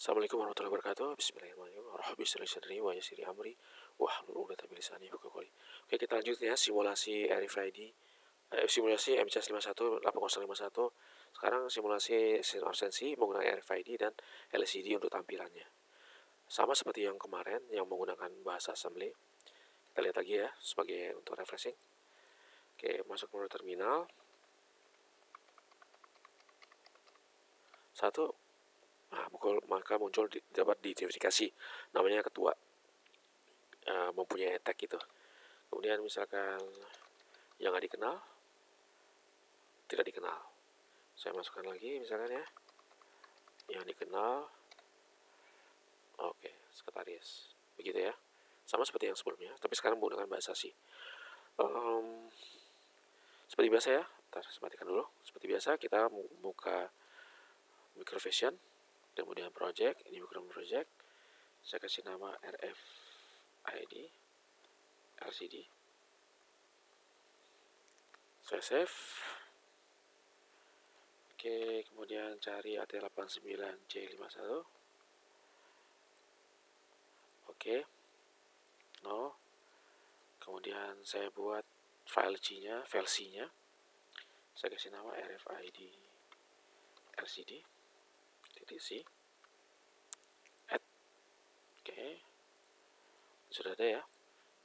Assalamualaikum warahmatullahi wabarakatuh. Bismillahirrahmanirrahim. Rabbi shrah li sadri wa yassir li amri wahlul 'uqdatam min lisani yafqahu qawli. Oke, kita lanjut ya simulasi RFID, simulasi MCAS 518051. Sekarang simulasi sistem absensi menggunakan RFID dan LCD untuk tampilannya. Sama seperti yang kemarin yang menggunakan bahasa assembly. Kita lihat lagi ya sebagai untuk refreshing. Oke, masuk menu terminal. Satu, maka muncul dapat diidentifikasi namanya ketua, mempunyai tag gitu. Kemudian misalkan yang nggak dikenal, tidak dikenal. Saya masukkan lagi misalkan ya, yang dikenal, oke, sekretaris, begitu ya. Sama seperti yang sebelumnya, tapi sekarang menggunakan bahasa C. Seperti biasa ya, ntar saya matikan dulu. Seperti biasa kita buka Microvision, kemudian project, ini background project. Saya kasih nama RFID LCD. Saya save. Oke, kemudian cari AT89C51. Oke. No. Kemudian saya buat file C-nya. Saya kasih nama RFID LCD. .c. Add. Oke. Sudah ada ya.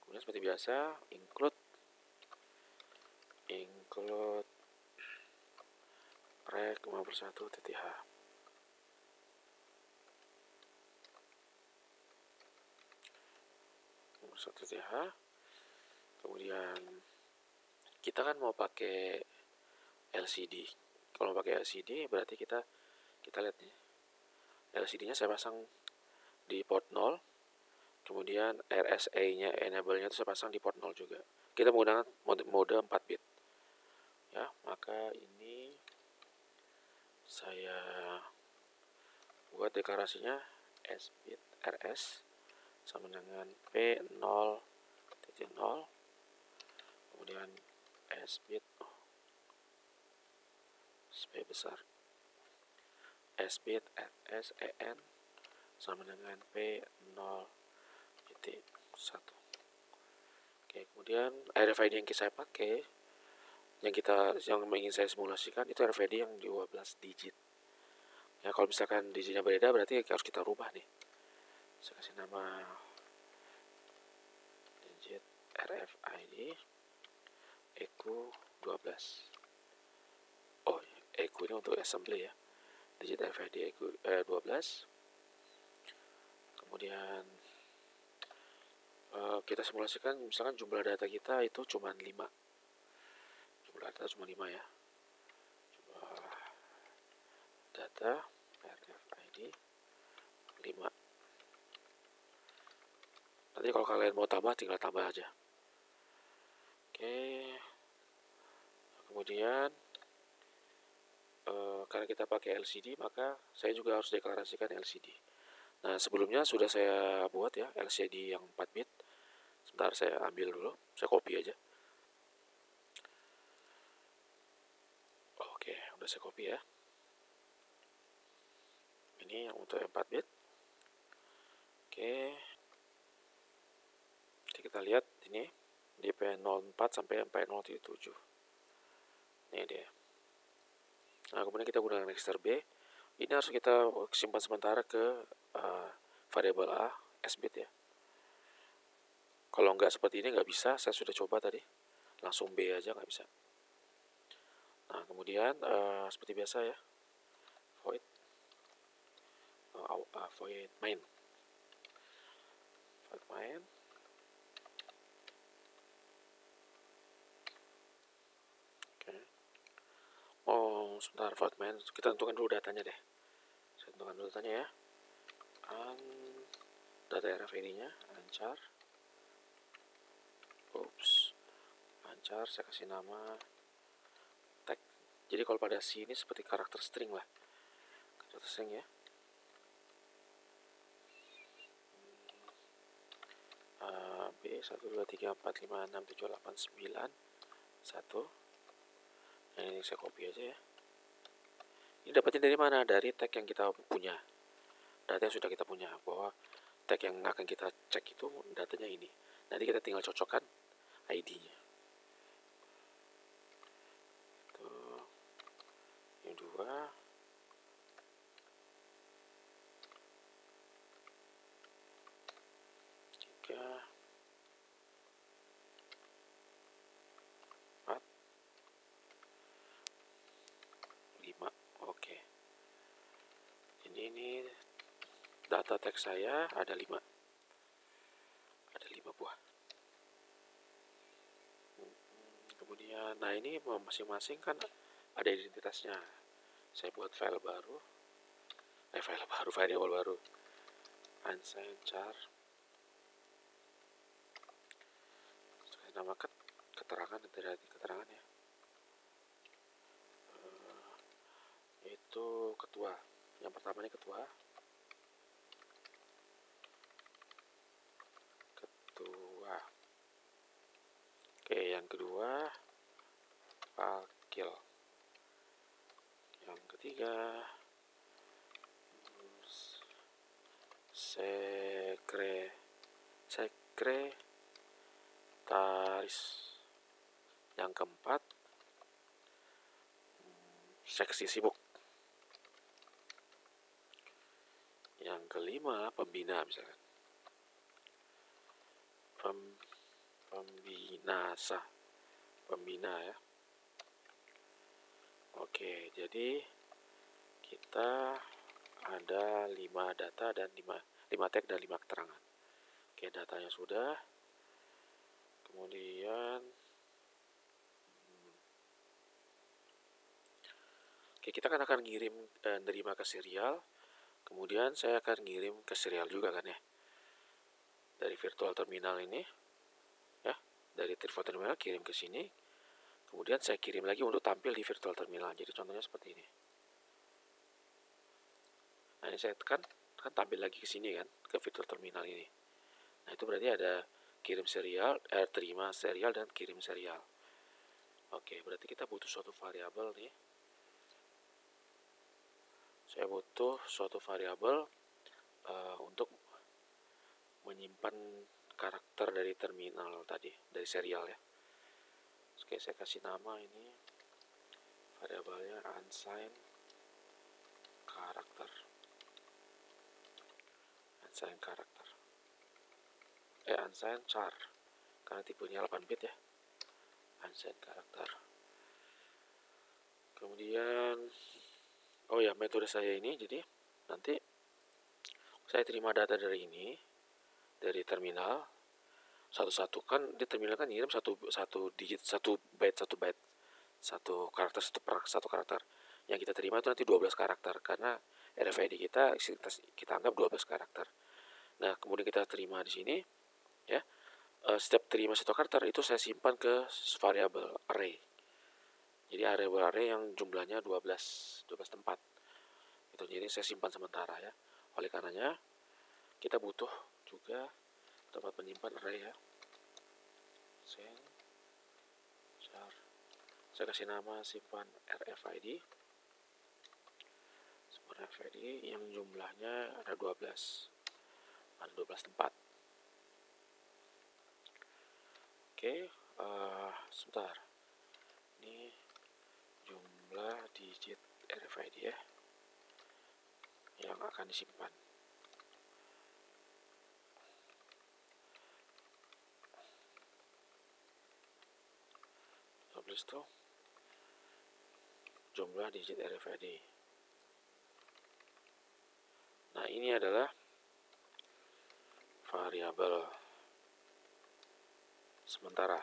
Kemudian seperti biasa, include rec 51.h. Kemudian kita kan mau pakai LCD. Kalau mau pakai LCD berarti kita lihat nih. LCD-nya saya pasang di port 0. Kemudian RSA-nya, enable-nya itu saya pasang di port 0 juga. Kita menggunakan mode 4 bit. Ya, maka ini saya buat deklarasinya S-bit RS sama dengan P0.0. Kemudian S-bit SP besar. S-bit SEN sama dengan P0.1. Oke, kemudian RFID yang saya pakai, yang ingin saya simulasikan itu RFID yang 12 digit. Ya, kalau misalkan digitnya berbeda berarti harus kita rubah nih. Saya kasih nama digit RFID EQ12. Oh, EQ ini untuk assembly ya. Digit RFID EQ12. Kemudian kita simulasikan misalkan jumlah data kita itu cuma 5. Jumlah data cuma 5 ya. Jumlah data RFID 5. Nanti kalau kalian mau tambah tinggal tambah aja. Oke. Kemudian karena kita pakai LCD maka saya juga harus deklarasikan LCD. Nah, sebelumnya sudah saya buat ya LCD yang 4 bit. Sebentar saya ambil dulu, saya copy aja. Oke, udah saya copy ya. Ini yang untuk 4 bit. Oke. Kita lihat ini di P04 sampai P0.7. Ini dia. Nah, kemudian kita gunakan register B. Ini harus kita simpan sementara ke variabel A, S-bit ya. Kalau nggak seperti ini nggak bisa, saya sudah coba tadi. Langsung B aja nggak bisa. Nah, kemudian seperti biasa ya. Void main. Void main. Oh, sebentar, void main. Kita tentukan dulu datanya deh. Saya tentukan dulu datanya ya. Data RFID-nya lancar. Lancar, saya kasih nama tag. Jadi kalau pada C ini seperti karakter string lah. Karakter string ya. B 1 2 3 4 5 6 7 8 9 1. Nah, ini saya copy aja ya. Ini dapatnya dari mana? Dari tag yang kita punya. data yang sudah kita punya, bahwa tag yang akan kita cek itu datanya ini. Nanti kita tinggal cocokkan ID-nya. Tuh, yang 2. Oke. Jadi ini data teks saya ada 5. Ada 5 buah. Kemudian, nah ini masing-masing kan ada identitasnya. Saya buat file baru. Variable baru. Unsigned char. Saya namakan keterangan dari keterangan ya. Itu ketua. Yang pertama ini ketua. Oke, yang kedua wakil. Yang ketiga sekretaris. Yang keempat seksi sibuk. Yang kelima pembina misalkan. Pembina ya. Oke, jadi kita ada 5 data dan 5 tag dan 5 keterangan. Oke, datanya sudah. Kemudian kita kan akan ngirim nerima ke serial. Kemudian saya akan ngirim ke serial juga kan ya. Dari virtual terminal ini ya, dari virtual terminal kirim ke sini. Kemudian saya kirim lagi untuk tampil di virtual terminal. Jadi contohnya seperti ini. Nah, ini saya tekan tampil lagi ke sini kan, ke virtual terminal ini. Nah, itu berarti ada kirim serial, terima serial dan kirim serial. Oke, berarti kita butuh suatu variabel nih. Saya butuh suatu variabel untuk menyimpan karakter dari terminal tadi, dari serial ya. Oke, saya kasih nama ini variabelnya unsigned karakter. Unsigned char karena tipenya 8 bit ya. Unsigned karakter. Kemudian metode saya ini, jadi nanti saya terima data dari ini, dari terminal satu-satu kan, di terminal kan ngirim satu digit, satu byte, satu karakter. Yang kita terima itu nanti 12 karakter karena RFID kita anggap 12 karakter. Nah, kemudian kita terima di sini ya. Setiap terima satu karakter itu saya simpan ke variabel array. Jadi array yang jumlahnya 12 tempat. Itu jadi saya simpan sementara ya. Oleh karenanya kita butuh juga tempat menyimpan array ya. Saya kasih nama simpan RFID. Yang jumlahnya ada 12. Ada 12 tempat. Oke, sebentar. Ini jumlah digit RFID ya yang akan disimpan. Habis itu jumlah digit RFID. Nah, ini adalah variabel sementara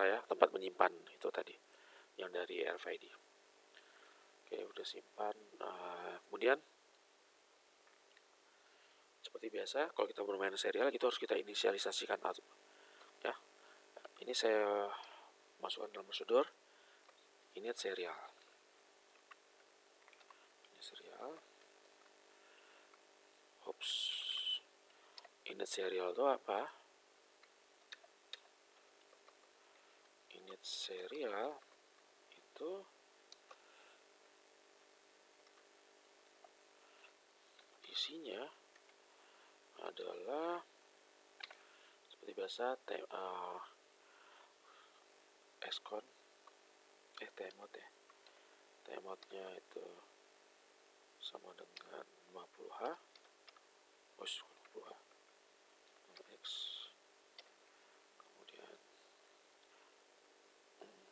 ya, tempat menyimpan itu tadi yang dari RFID. Oke, udah simpan. Kemudian seperti biasa kalau kita bermain serial itu harus kita inisialisasikan ya. Ini saya masukkan dalam prosedur init serial. Init serial itu apa? Init serial itu isinya adalah seperti biasa skon tmod ya. Tmodnya itu sama dengan 50h. 50h x. Kemudian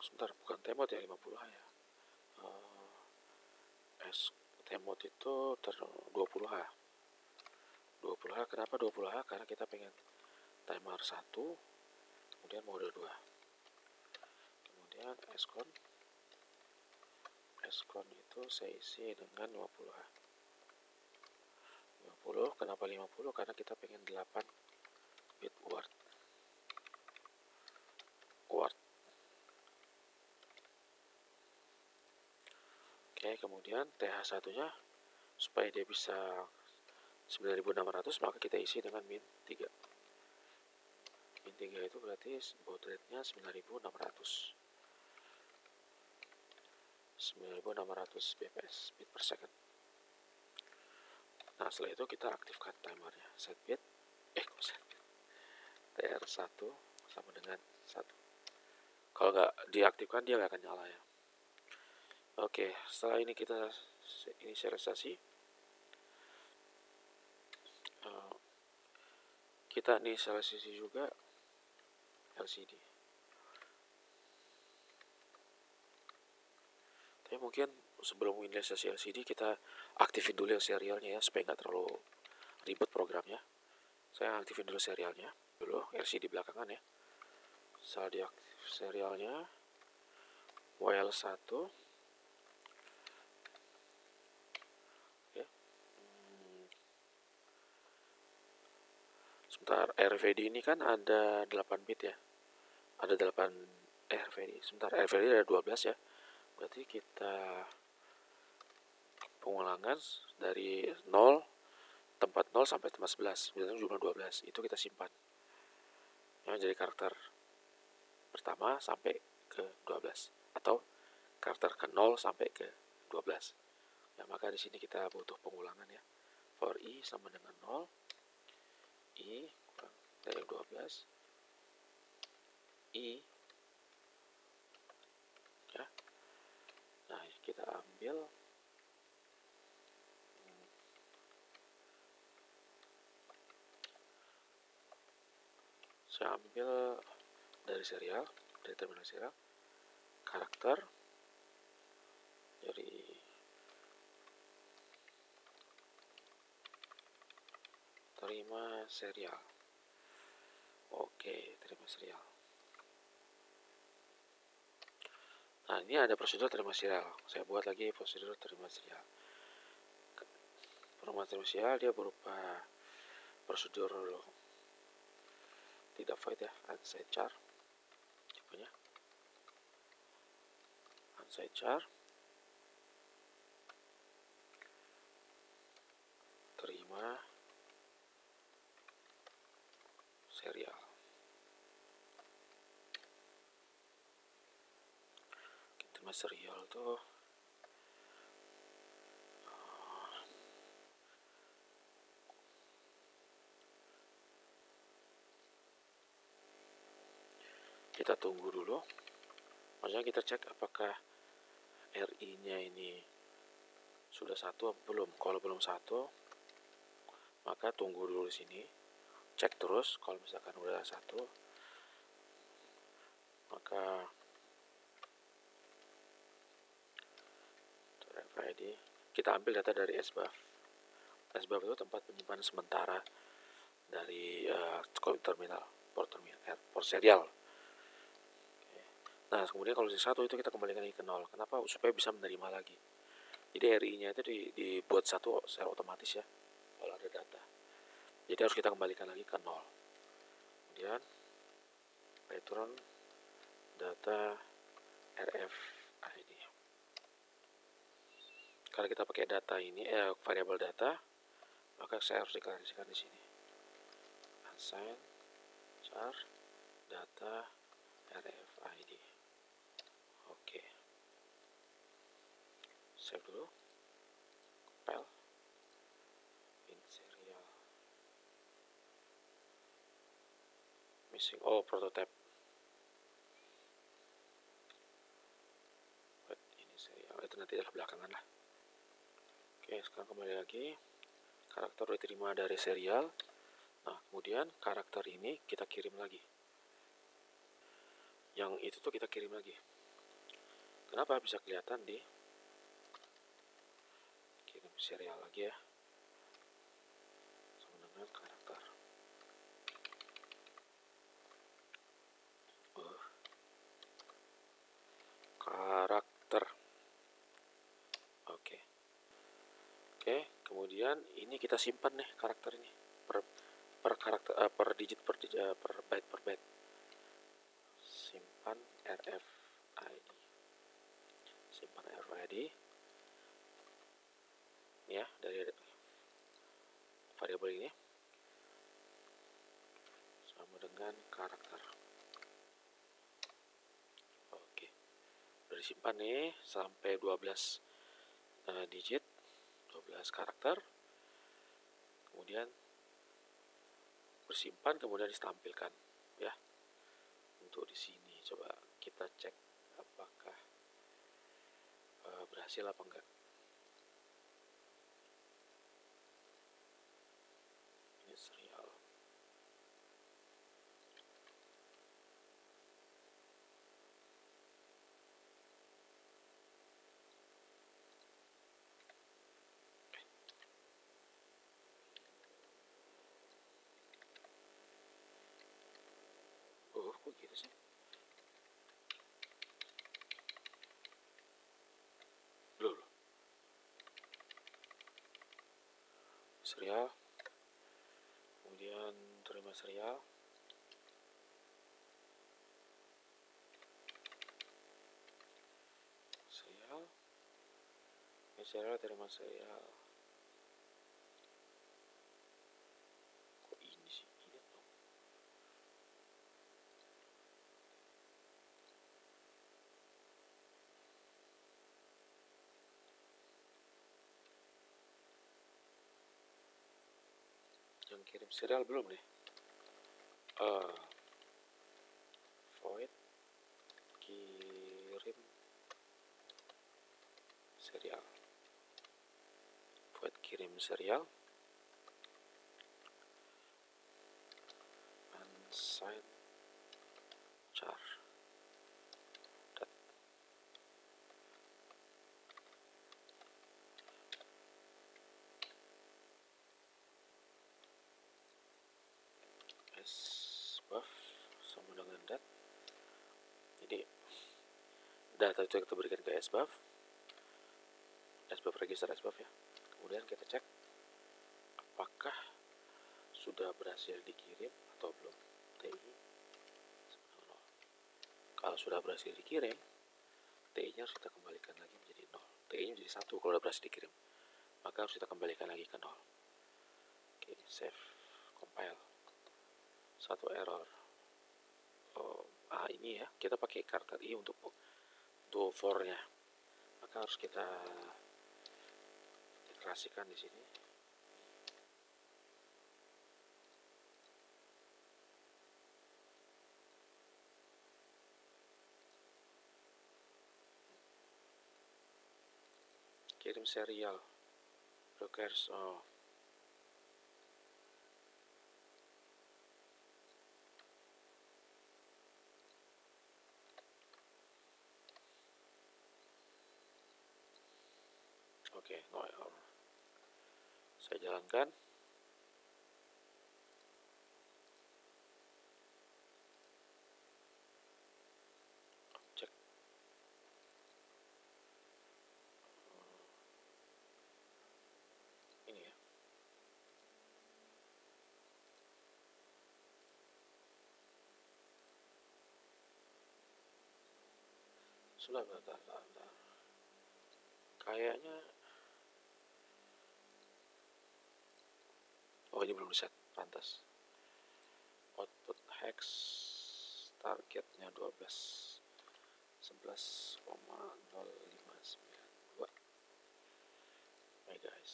sebentar, bukan tmod ya, 50h ya. Tmod itu 20h. 20h, kenapa 20h? Karena kita pengen timer 1, kemudian mode 2. Kemudian skon itu saya isi dengan 50h. 50, kenapa 50? Karena kita pengen 8 bit word. Oke, kemudian TH1 nya supaya dia bisa 9600, maka kita isi dengan min 3. Min 3 itu berarti baud rate nya 9600 bps, bit per second. Nah, setelah itu kita aktifkan timernya. Set bit TR1 sama dengan 1. Kalau nggak diaktifkan dia nggak akan nyala ya. Oke, setelah ini kita inisialisasi. Kita inisialisasi juga LCD. Tapi mungkin sebelum inisialisasi LCD kita aktifin dulu yang serialnya ya, supaya nggak terlalu ribet programnya. Saya aktifin dulu serialnya dulu, LCD belakangan ya. Setelah diaktif serialnya, WL1. Sebentar, RFID ini kan ada 8 bit ya. Ada 8 RFID. Sebentar, RFID ada 12 ya. Berarti kita pengulangan dari 0, tempat 0 sampai tempat 11. Biasanya jumlah 12. Itu kita simpan. Yang jadi karakter pertama sampai ke 12. Atau karakter ke 0 sampai ke 12. Ya, maka di sini kita butuh pengulangan ya. For i sama dengan 0. I kurang dari 12 I ya. Nah, kita ambil saya ambil dari serial, dari terminal serial, karakter dari terima serial. Oke, terima serial. Nah, ini ada prosedur terima serial. Saya buat lagi prosedur terima serial. Terima serial dia berupa prosedur tidak void ya, unsigned char. Tipenya unsigned char. Terima serial. Terima serial tuh kita tunggu dulu. Maksudnya kita cek apakah RI-nya ini sudah 1 atau belum. Kalau belum 1, maka tunggu dulu di sini. Cek terus. Kalau misalkan udah 1, maka RFID kita ambil data dari SBUF. SBUF itu tempat penyimpanan sementara dari terminal port serial. Nah, kemudian kalau di 1 itu kita kembalikan lagi ke 0. Kenapa? Supaya bisa menerima lagi. Jadi RI-nya itu dibuat 1 secara otomatis ya, kalau ada data. Jadi harus kita kembalikan lagi ke 0. Kemudian return data RFID. Kalau kita pakai data ini variabel data, maka saya harus deklarasikan di sini. Unsigned char data RFID. Oke. Save dulu. File. missing. Oh, prototype. Ini serial itu nanti adalah belakangan lah. Oke, sekarang kembali lagi. Karakter diterima dari serial. Nah, kemudian karakter ini kita kirim lagi. Yang itu tuh kita kirim lagi. Kenapa bisa kelihatan di kirim serial lagi ya? Sama dengan karakter. Karakter. Oke. Oke, kemudian ini kita simpan nih karakter ini per karakter per digit per byte. Simpan RFID. Simpan RFID. Ya, dari variabel ini sama dengan karakter. Oke. Udah disimpan nih sampai 12 digit, 12 karakter. Kemudian bersimpan, kemudian ditampilkan ya. Untuk di sini coba kita cek apakah berhasil apa enggak. Ini serial. Oh, kok gitu sih? Loh. Serial. Kemudian terima serial. Serial terima serial. Kok ini sih? Ini tuh. Yang kirim serial belum nih? Void kirim serial. Void kirim serial. Unsigned char. Sbuff sama dengan dat. Jadi data itu kita berikan ke sbuff register sbuff ya. Kemudian kita cek apakah sudah berhasil dikirim atau belum. TI. Kalau sudah berhasil dikirim, TI-nya harus kita kembalikan lagi menjadi 0. TI-nya menjadi 1 kalau sudah berhasil dikirim. Maka harus kita kembalikan lagi ke 0. Oke, save, compile. Satu error. Ini ya, kita pakai karakter I untuk for-nya. Maka harus kita deklarasikan di sini. Kirim serial. Requires Oke, no error. Saya jalankan. Cek. Ini ya. Sudah, bentar. Kayaknya ini belum set, pantas. Output hex targetnya 11,0592. Hey guys.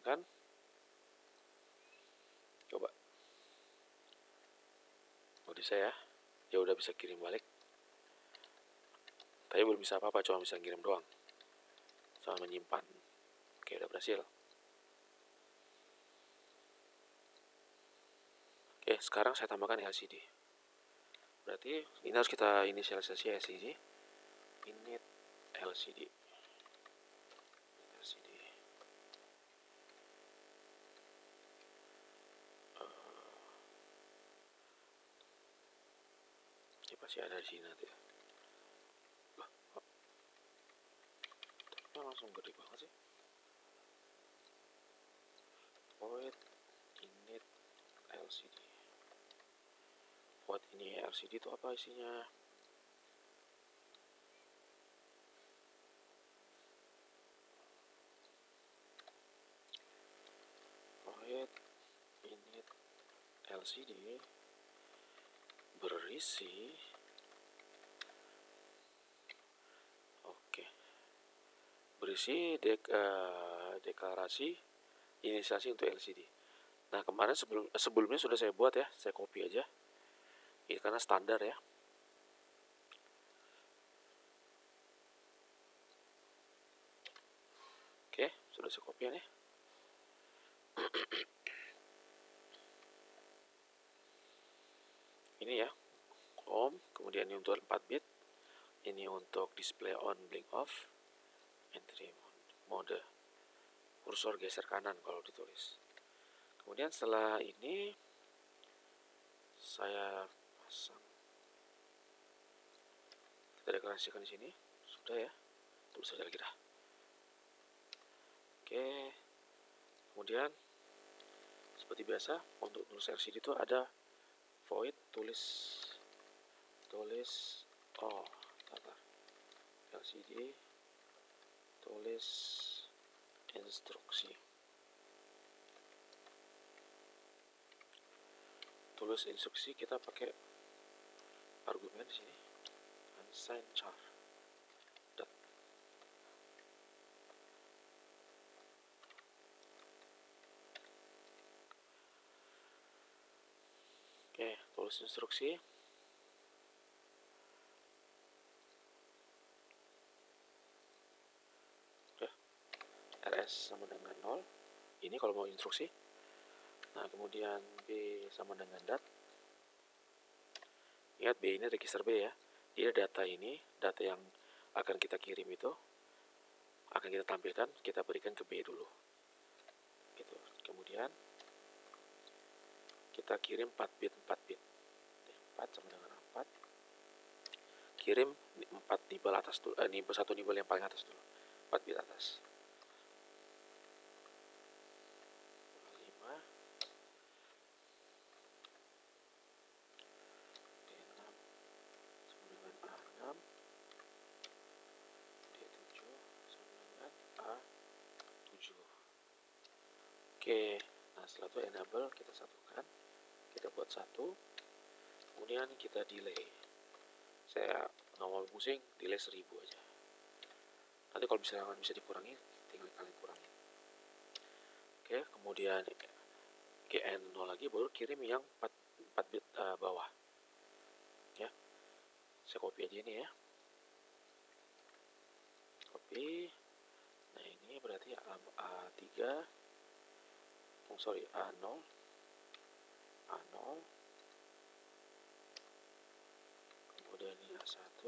kan? Coba. Oh, bisa ya. Ya udah bisa kirim balik. Tapi belum bisa apa-apa, cuma bisa kirim doang. Sama menyimpan. Oke, udah berhasil. Oke, sekarang saya tambahkan LCD. Berarti ini harus kita inisialisasi LCD. Init LCD. LCD. Ini pasti ada di sini nanti. Langsung gede banget sih. Void init LCD. Void ini LCD itu apa isinya? Void init LCD berisi deklarasi inisiasi untuk LCD. Nah, kemarin sebelumnya sudah saya buat ya, saya copy aja. Ini karena standar ya. Oke, sudah saya copy ya. Ini ya, kemudian ini untuk 4 bit, ini untuk display on, blink off, entry mode, kursor geser kanan kalau ditulis. Kemudian setelah ini saya pasang, kita deklarasikan di sini, sudah ya, tulis saja lagi dah. Oke, kemudian seperti biasa untuk tulis LCD itu ada void tulis LCD tulis instruksi. Tulis instruksi kita pakai argumen di sini unsigned char. Oke, tulis instruksi. RS sama dengan 0. Ini kalau mau instruksi. Nah, kemudian B sama dengan dat. Ingat B ini register B ya. Jadi data ini, data yang akan kita kirim itu akan kita tampilkan, kita berikan ke B dulu. Gitu. Kemudian kita kirim 4 bit. 4 sama dengan 4. Kirim 4 nibel atas dulu, satu nibel yang paling atas dulu. 4 bit atas. Oke, nah setelah itu enable kita satukan, kita buat 1, kemudian kita delay. Saya nggak mau pusing, delay 1000 aja. Nanti kalau misalnya bisa dikurangi, tinggal kalian kurangi. Oke, kemudian GN 0 lagi, baru kirim yang 4 bit bawah. Ya, saya copy aja ini ya. Copy. Nah ini berarti A3. A0, kemudian ini A1,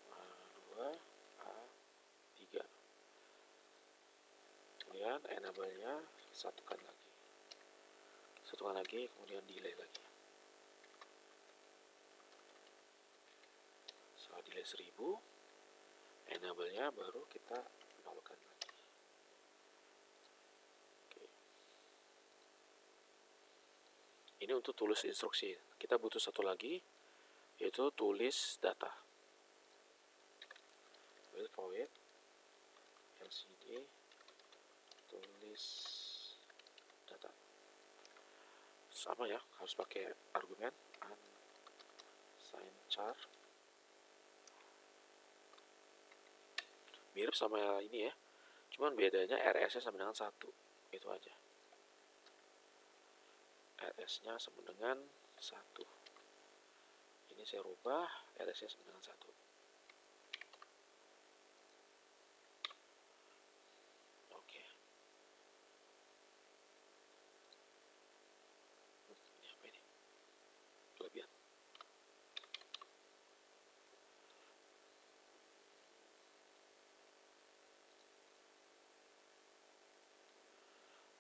A2, A3. Kemudian enable-nya satukan lagi, kemudian delay lagi. Setelah delay 1000, enable-nya baru kita nolkan lagi. Ini untuk tulis instruksi. Kita butuh satu lagi, yaitu tulis data. Void LCD tulis data. Sama ya, harus pakai argumen unsigned char. Mirip sama ini ya, cuman bedanya RS-nya sama dengan 1. itu aja. ls nya sama dengan 1. Ini saya rubah, ls nya sama dengan 1. Oke. Ini apa ini? Kelebihan.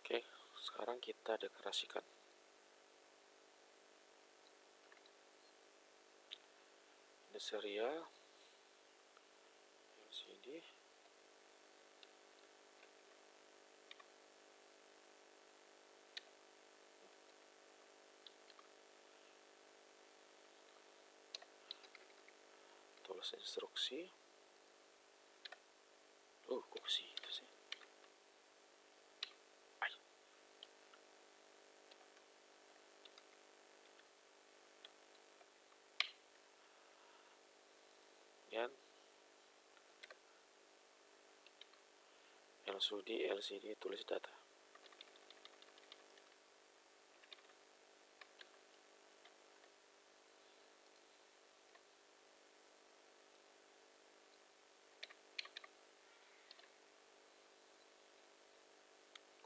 Oke, sekarang kita deklarasikan. Ini serial LCD. Tulis instruksi. Kok ke situ sih? Dan LCD tulis data.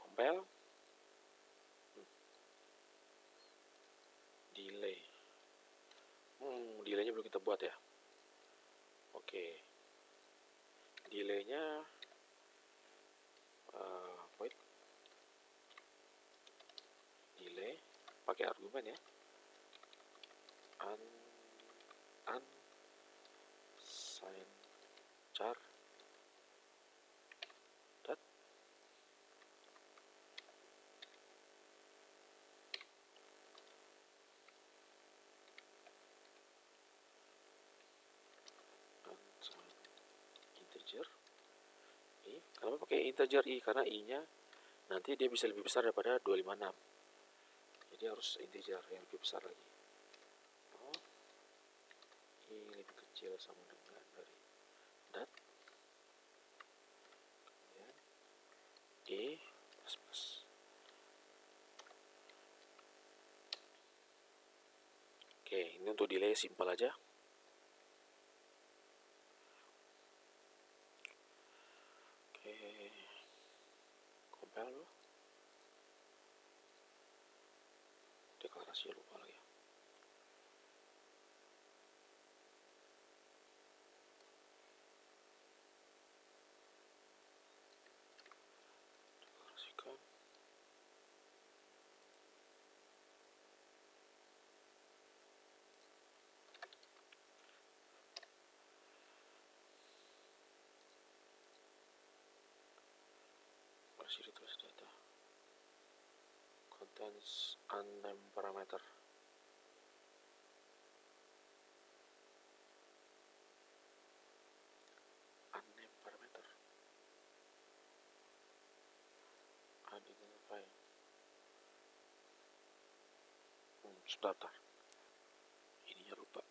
Compile. Delay. Delaynya belum kita buat ya. Oke. Delaynya void delay pakai argumen ya. Unsigned char dot integer i. Kenapa pakai integer i? Karena i nya nanti dia bisa lebih besar daripada 256, jadi harus integer yang lebih besar lagi. I lebih kecil sama dengan dari dat, kemudian i plus plus. Oke, ini untuk delay simpel aja. Oke, compile dulu. Deklarasi lupa lagi. Deklarasikan. Masih ditulis data. Contains unnamed parameter. Unnamed parameter. Unidentified. Sebentar. Ininya lupa.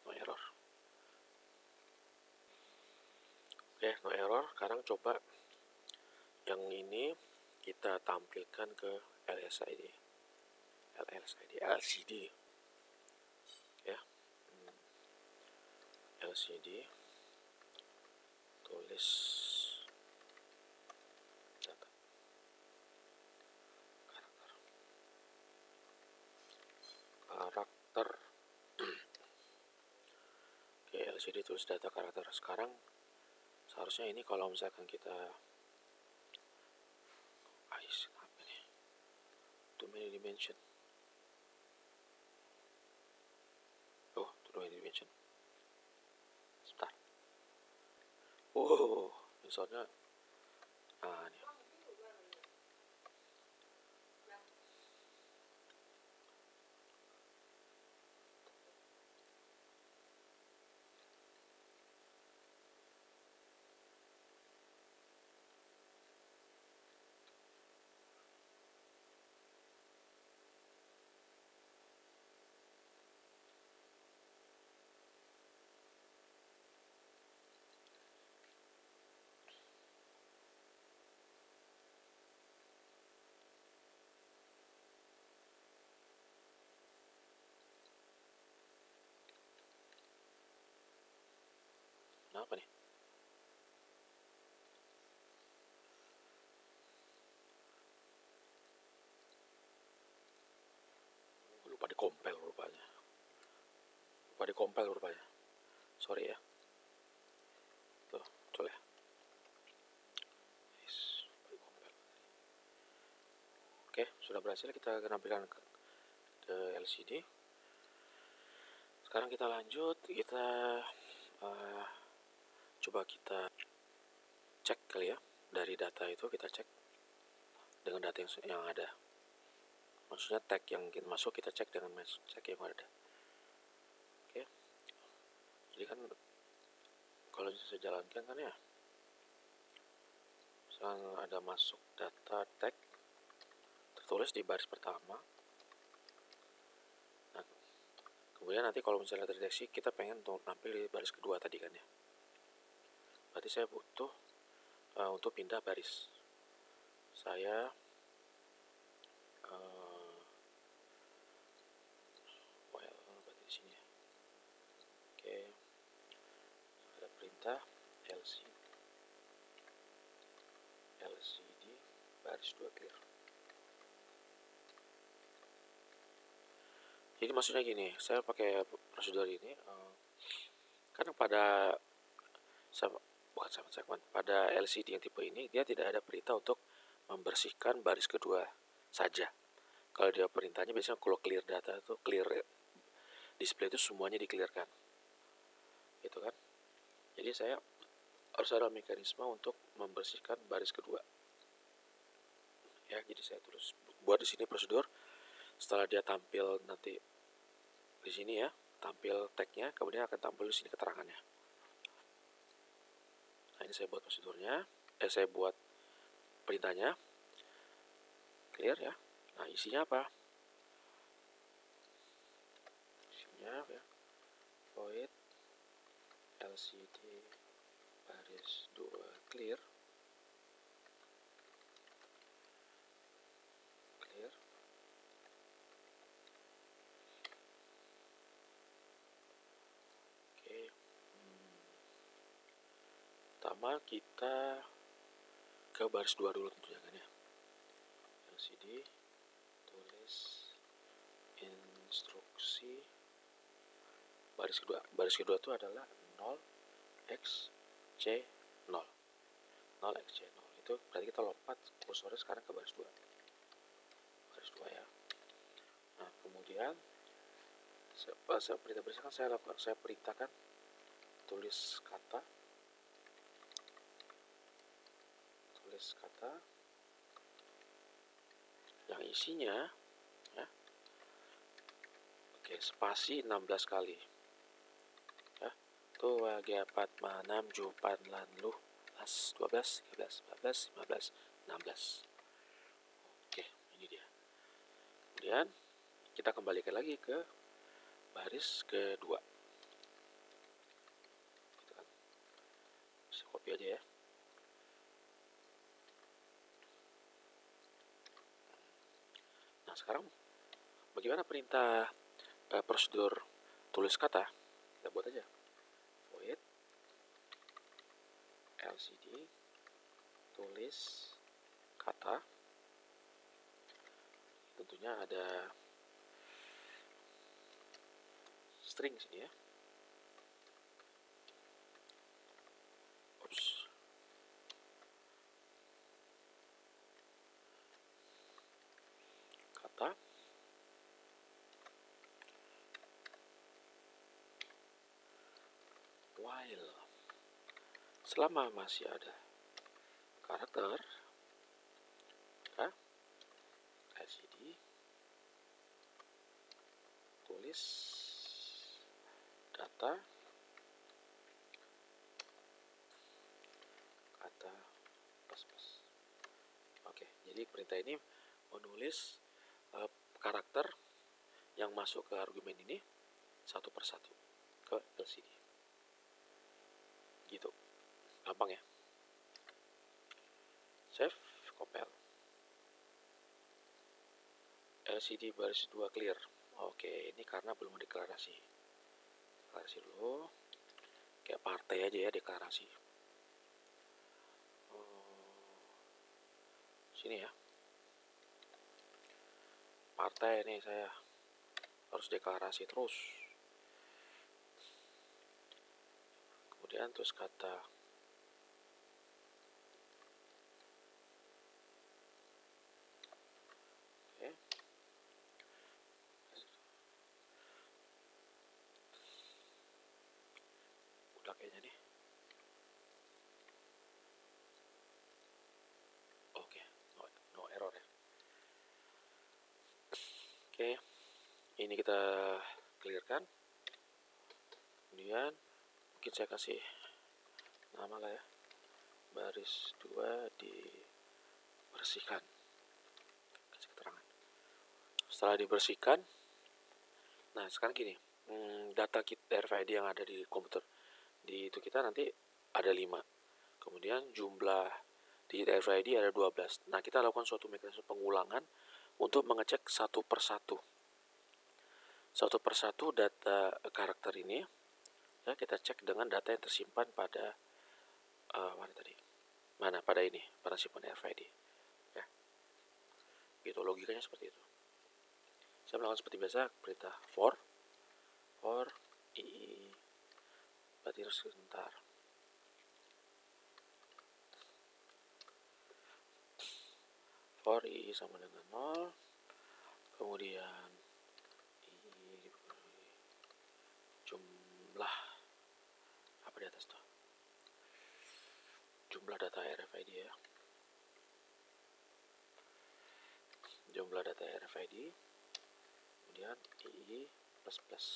No error. Oke, no error. Sekarang coba yang ini kita tampilkan ke LCD ya. LCD tulis data karakter. Oke, LCD tulis data karakter. Sekarang seharusnya ini kalau misalkan kita apa nih? Too many dimension. Too many dimension. Sebentar. Misalnya ini. Apa nih? Lupa dikompil rupanya. Sorry ya. Tuh, muncul ya. Yes, lupa dikompil. Oke, sudah berhasil kita menampilkan ke LCD. Sekarang kita lanjut, kita coba kita cek kali ya. Dari data itu kita cek dengan data yang ada. Maksudnya tag yang kita masuk kita cek dengan tag yang ada. Oke. Jadi kan kalau saya jalankan kan ya, misalnya ada masuk data tag tertulis di baris pertama. Nah, kemudian nanti kalau misalnya terdeteksi kita pengen untuk tampil di baris kedua tadi kan ya. Berarti saya butuh untuk pindah baris. Saya berarti di sini ya. Oke. Ada perintah LCD baris 2 clear. Jadi maksudnya gini, saya pakai prosedur ini karena pada segmen pada LCD yang tipe ini dia tidak ada perintah untuk membersihkan baris kedua saja. Kalau dia perintahnya biasanya kalau clear data itu clear display itu semuanya di-clearkan. Gitu kan? Jadi saya harus ada mekanisme untuk membersihkan baris kedua. Ya, jadi saya tulis buat di sini prosedur. Setelah dia tampil nanti di sini ya, tampil tagnya, kemudian akan tampil di sini keterangannya. Nah, ini saya buat prosedurnya. Saya buat perintahnya. Clear ya. Nah, isinya apa? Isinya ya. Void LCD baris 2 clear. Pertama kita ke baris 2 dulu tentunya kan ya. LCD tulis instruksi baris kedua. Baris kedua itu adalah 0xC0. 0xC0 itu berarti kita lompat kursornya sekarang ke baris 2. Baris 2 ya. Nah, kemudian saya perintahkan tulis kata yang isinya ya. Oke, spasi 16 kali. Ya. Tua gapat manam jupan lan luh 12 13 14 15 16. Oke, ini dia. Kemudian kita kembalikan lagi ke baris kedua. Gitu kan. Bisa copy aja ya. Nah, sekarang bagaimana perintah prosedur tulis kata? Kita buat aja. Void LCD tulis kata. Tentunya ada string sini ya. Kata while selama masih ada karakter LCD tulis data kata plus. Oke, jadi perintah ini menulis karakter yang masuk ke argumen ini satu persatu ke LCD. Gitu. Gampang ya. Save, compile. LCD baris 2 clear. Oke, ini karena belum deklarasi. Deklarasi dulu. kayak partai aja ya, deklarasi. Sini ya, partai nih, saya harus deklarasi terus. Kemudian terus kata udah kayaknya nih. Oke, no error ya. Oke, ini kita clearkan. Kemudian mungkin saya kasih nama lah ya, baris 2 dibersihkan, kasih keterangan. Setelah dibersihkan, nah sekarang gini, data RFID yang ada di komputer di itu kita nanti ada 5. Kemudian jumlah digit RFID ada 12. Nah, kita lakukan suatu mekanisme pengulangan untuk mengecek satu persatu data karakter ini ya, kita cek dengan data yang tersimpan pada pada ini, pada simpan RFID ya. Gitu, logikanya seperti itu. Saya melakukan seperti biasa, perintah for i, berarti harus sebentar. For i sama dengan 0, kemudian i jumlah apa di atas tuh, jumlah data RFID ya, jumlah data RFID, kemudian i plus plus.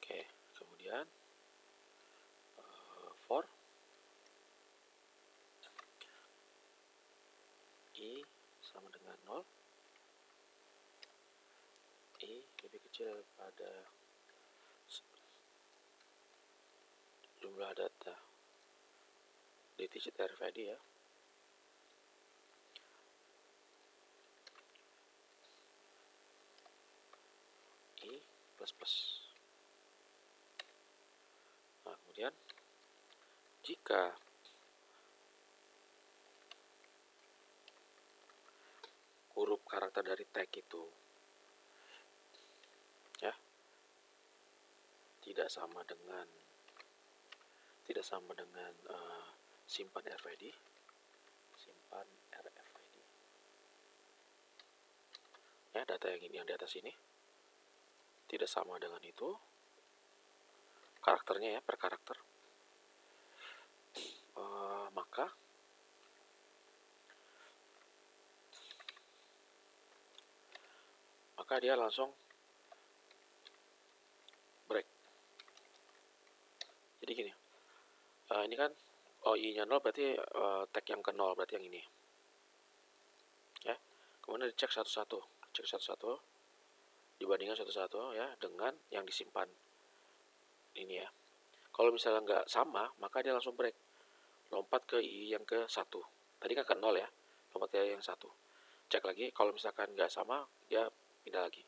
Oke, kemudian for i sama dengan 0, i lebih kecil daripada jumlah data di digit RFID ya. I plus plus. Nah, kemudian jika huruf karakter dari tag itu ya tidak sama dengan simpan RFID, ya, data yang ini yang di atas ini tidak sama dengan itu karakternya ya, per karakter, maka dia langsung break. Jadi gini, ini kan i-nya 0 berarti tag yang ke 0 berarti yang ini ya. Kemudian dicek satu-satu, dibandingkan satu-satu ya dengan yang disimpan ini ya. Kalau misalnya nggak sama, maka dia langsung break, lompat ke i yang ke 1. Tadi kan ke 0 ya, lompat ke yang 1. Cek lagi, kalau misalkan nggak sama, dia pindah lagi.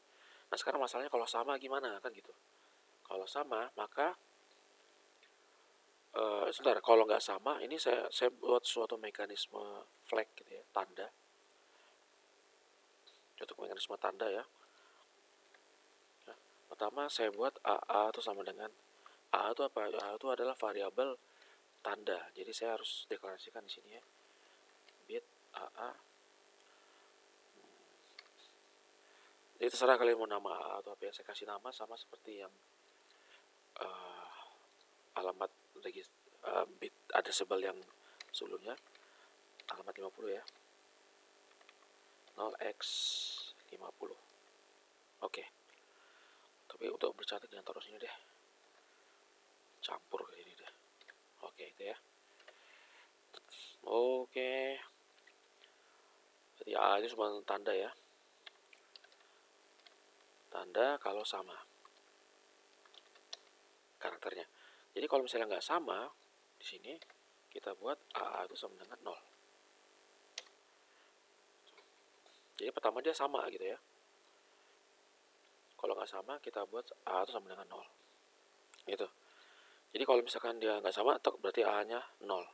Nah, sekarang masalahnya kalau sama gimana kan gitu. Kalau sama, maka sebentar, kalau nggak sama, ini saya buat suatu mekanisme flag gitu ya, tanda. Untuk mekanisme tanda ya. Nah, pertama saya buat AA itu sama dengan AA itu apa? AA itu adalah variabel tanda. Jadi saya harus deklarasikan di sini ya. Bit AA. Jadi terserah kalian mau nama AA atau apa ya. Saya kasih nama sama seperti yang alamat bit addressable yang sebelumnya, alamat 50 ya, 0x50. Oke. Tapi untuk bercantik jangan taruh sini deh, campur ke sini deh. Oke, itu ya. Oke. Jadi A ini cuma tanda ya, tanda kalau sama karakternya. Jadi kalau misalnya nggak sama, di sini kita buat AA itu sama dengan 0. Jadi pertama dia sama gitu ya. nggak sama, kita buat A itu sama dengan 0. Gitu. Jadi kalau misalkan dia nggak sama, berarti A-nya 0.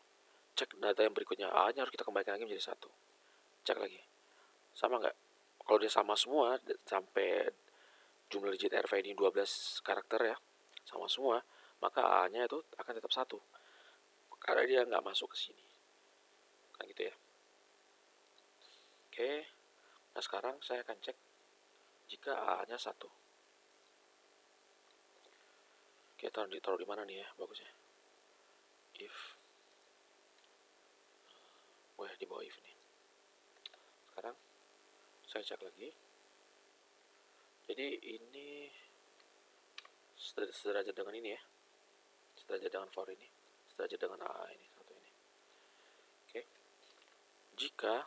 Cek data yang berikutnya, A-nya harus kita kembalikan lagi menjadi 1. Cek lagi. Sama nggak? Kalau dia sama semua, sampai jumlah digit RV ini 12 karakter ya, sama semua, maka A-nya itu akan tetap 1. Karena dia nggak masuk ke sini. Kan gitu ya. Oke. Nah sekarang saya akan cek jika A-nya 1. Oke, taruh di mana nih ya bagusnya? If. Wah, di bawah if nih. Sekarang saya cek lagi. Jadi ini sederajat dengan ini ya. Sederajat dengan for ini. Sederajat dengan A ini, satu ini. Oke. Jika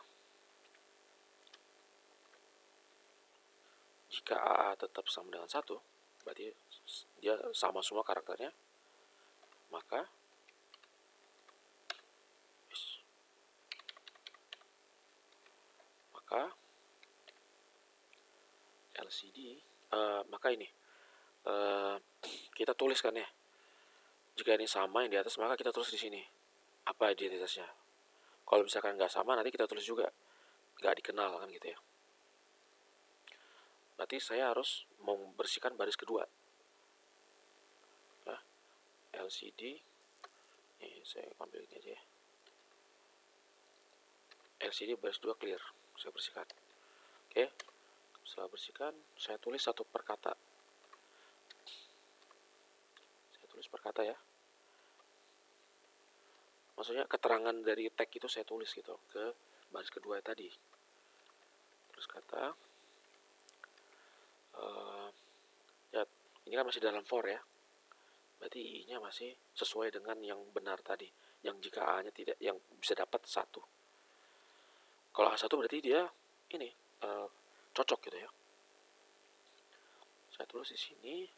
A tetap sama dengan 1, berarti dia sama semua karakternya, maka LCD, maka ini kita tuliskan ya. Jika ini sama yang di atas, maka kita tulis di sini apa identitasnya. Kalau misalkan nggak sama, nanti kita tulis juga nggak dikenal kan gitu ya. Berarti saya harus membersihkan baris kedua. Nah, LCD, ini saya ambil ini aja ya. LCD baris 2 clear, saya bersihkan. Oke, setelah bersihkan, saya tulis satu per kata. Saya tulis per kata ya. Maksudnya keterangan dari tag itu saya tulis gitu ke baris kedua tadi. Terus kata, ya ini kan masih dalam for ya. Berarti I-nya masih sesuai dengan yang benar tadi. Yang jika A-nya tidak, yang bisa dapat 1. Kalau A1 berarti dia ini cocok gitu ya. Saya tulis di sini.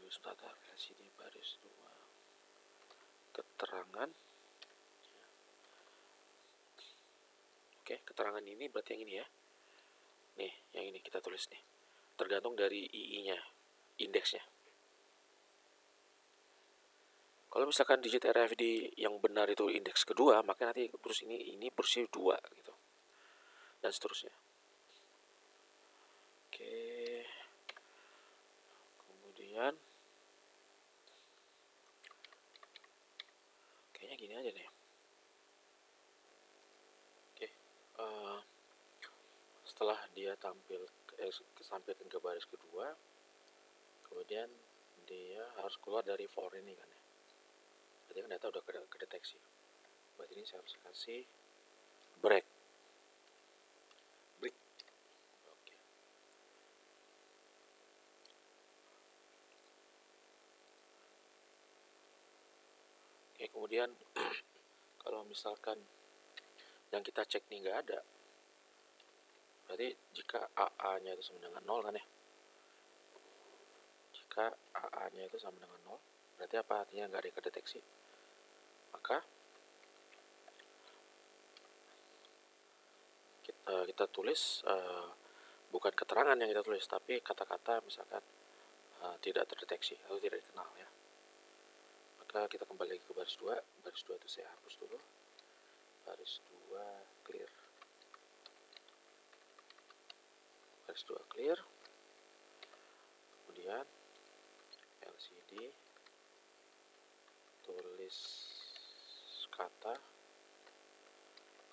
Sebentar, sini baris 2. Keterangan. Oke, keterangan ini berarti yang ini ya. Nih, yang ini kita tulis nih. Tergantung dari II-nya, indeksnya. Kalau misalkan digit RFID yang benar itu indeks kedua, maka nanti terus ini bersih 2 gitu. Dan seterusnya. Oke. Kemudian kayaknya gini aja nih. Oke. Setelah dia sampaikan ke baris kedua, kemudian dia harus keluar dari for ini kan ya. Berarti kan data udah kedeteksi. Berarti ini saya harus kasih break. Oke. Oke, kemudian kalau misalkan yang kita cek nih nggak ada, berarti jika AA-nya itu sama dengan 0 kan ya. Jika AA-nya itu sama dengan 0, berarti apa? Artinya nggak ada yang kedeteksi. Maka kita tulis bukan keterangan yang kita tulis, tapi kata-kata misalkan tidak terdeteksi atau tidak dikenal ya. Maka kita kembali lagi ke baris 2. Baris 2 itu saya hapus dulu. Baris 2 clear. Baris 2 clear. Kemudian LCD tulis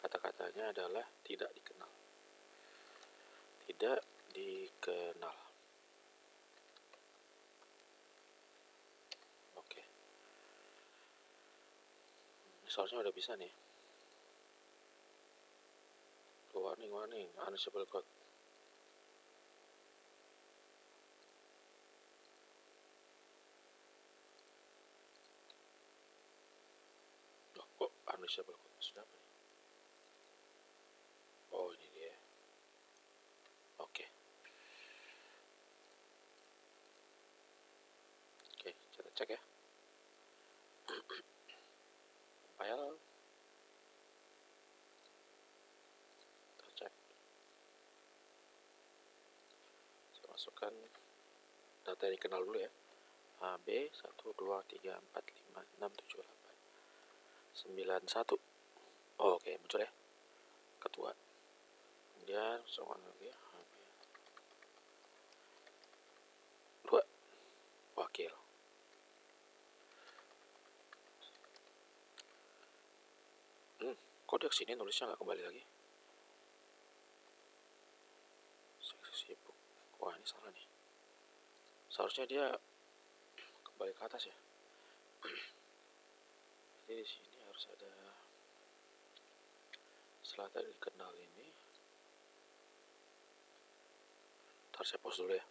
kata-katanya adalah tidak dikenal. Tidak dikenal. Oke. Seharusnya udah bisa nih. Warning, unusable code. Kok unusable code sudah apa nih? Oh, ini dia. Oke. Oke, kita cek ya. File. Kita cek. masukkan data yang dikenal dulu ya. A, B, 1, 2, 3, 4, 5, 6, 7, 8, 9, 1. Oh, oke, muncul ya. Ketua. Kemudian soal lagi ya. 2. Wakil. Kok dia kesini nulisnya nggak kembali lagi? Sibuk. Wah, ini salah nih. Seharusnya dia kembali ke atas ya. Jadi di sini harus ada setelah tadi dikenal ini. Ntar saya pause dulu ya.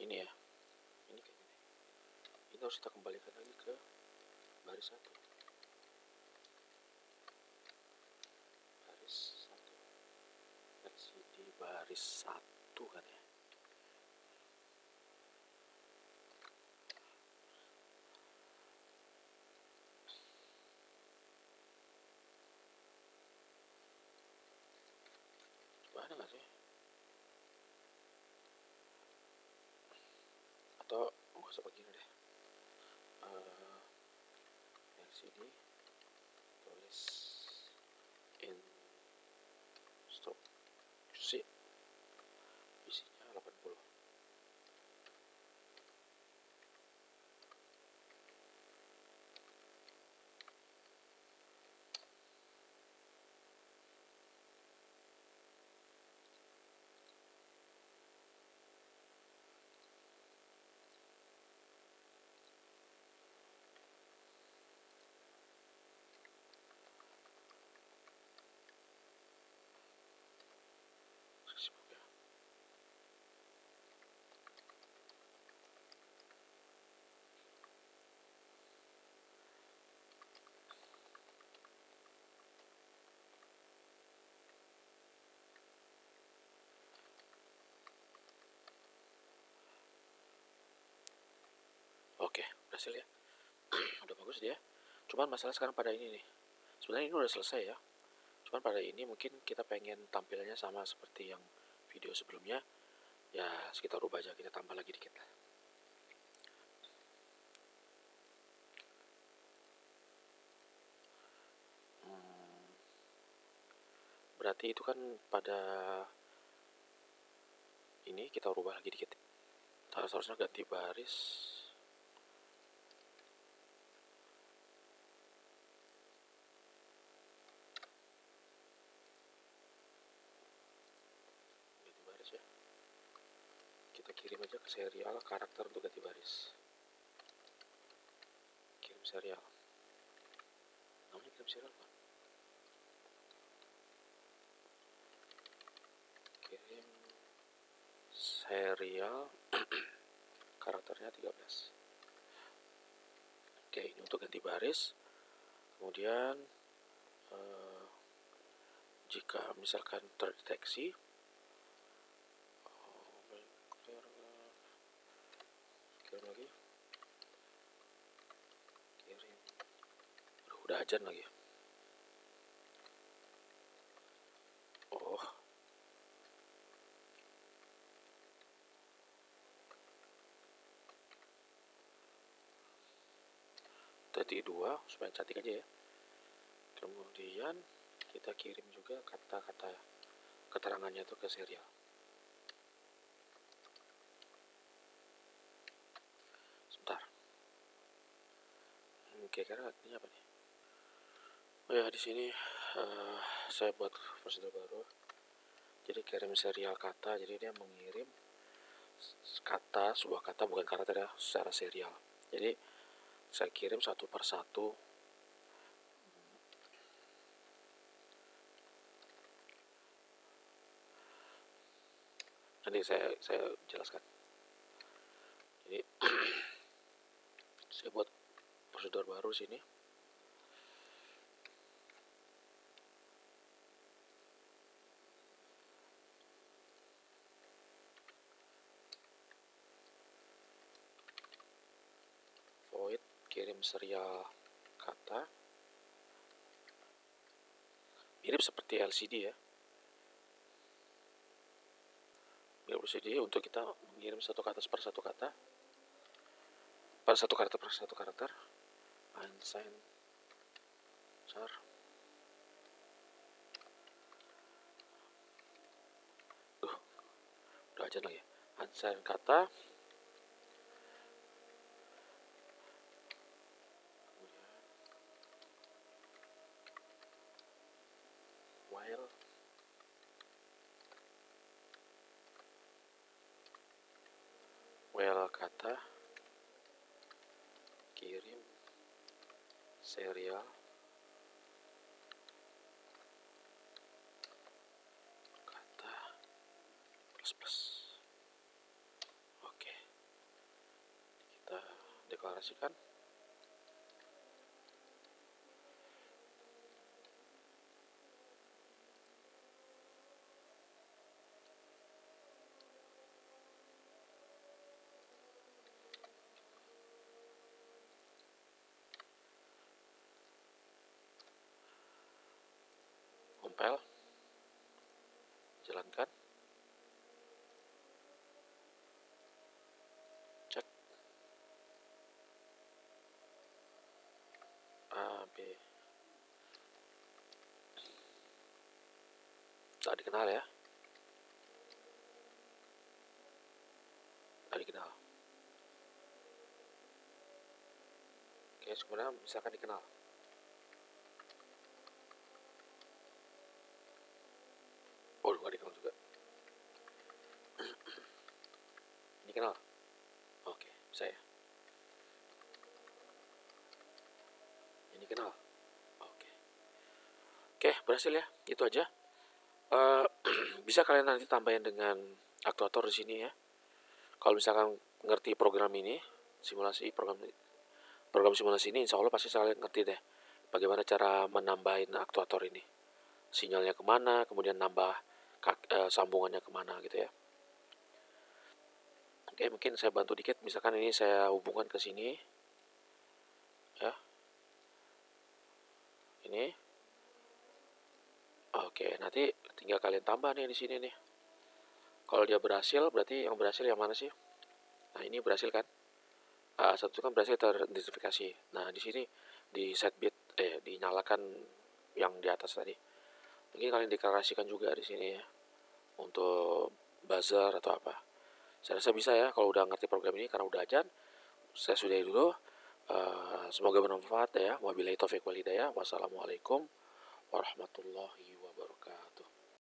Ini ya, ini kayak gini. Ini harus kita kembalikan lagi ke baris 1. Baris 1. LCD baris 1 kan ya. Coba ada nggak sih? Atau nggak usah begini deh. LCD tulis instruksi isinya 80. Sibuk ya. Oke, berhasil ya. Udah bagus dia. Cuman masalah sekarang pada ini nih. Sebenarnya ini udah selesai ya. Cuman pada ini mungkin kita pengen tampilnya sama seperti yang video sebelumnya. Ya, kita rubah aja, kita tambah lagi dikit lah. Berarti itu kan pada ini kita rubah lagi dikit. Seharusnya ganti baris. Ganti baris ya. Kita kirim aja ke serial karakter untuk ganti baris. Kirim serial. Namanya kirim serial kan? Kirim serial karakternya 13. Oke, ini untuk ganti baris. Kemudian jika misalkan terdeteksi kirim lagi, kirim. Udah ajan lagi. Oh, tadi 2 supaya cantik aja ya. Kemudian kita kirim juga kata-kata keterangannya tuh ke serial. Sebentar. Kira-kira artinya apa nih? Oh ya, di sini saya buat prosedur baru. Jadi kirim serial kata, jadi dia mengirim kata, sebuah kata bukan karakter ya, secara serial. Jadi saya kirim satu per satu. Nanti saya jelaskan. Jadi saya buat prosedur baru sini. Void kirim serial kata. Mirip seperti LCD ya. Mirip LCD untuk kita mengirim satu kata per satu kata. Per satu karakter. Unsigned char. Udah aja lagi. Unsigned kata. While kata kirim serial kata plus. Oke, kita deklarasikan. Compile, jalankan, cek A, B. Tak dikenal ya. Tak dikenal. Oke, sebenarnya misalkan dikenal. Oh, nggak dikenal juga. Dikenal. Oke, bisa ya. Ini kenal. Oke, berhasil ya. Itu aja. Bisa kalian nanti tambahin dengan aktuator di sini ya. Kalau misalkan ngerti program ini, program simulasi ini, insya Allah pasti kalian ngerti deh bagaimana cara menambahin aktuator ini. Sinyalnya kemana, kemudian nambah sambungannya kemana gitu ya. Oke, mungkin saya bantu dikit. Misalkan ini saya hubungkan ke sini, ya. Ini. Oke, nanti tinggal kalian tambah nih di sini nih. Kalau dia berhasil, berarti yang berhasil yang mana sih? Nah, ini berhasil kan? Satu kan berhasil teridentifikasi. Nah, di sini di set bit dinyalakan yang di atas tadi. Mungkin kalian deklarasikan juga di sini ya untuk buzzer atau apa. Saya rasa bisa ya kalau udah ngerti program ini karena udah ajan. Saya sudahi dulu. Semoga bermanfaat ya. Wabillahi taufiq wal hidayah. Wassalamualaikum warahmatullahi wabarakatuh.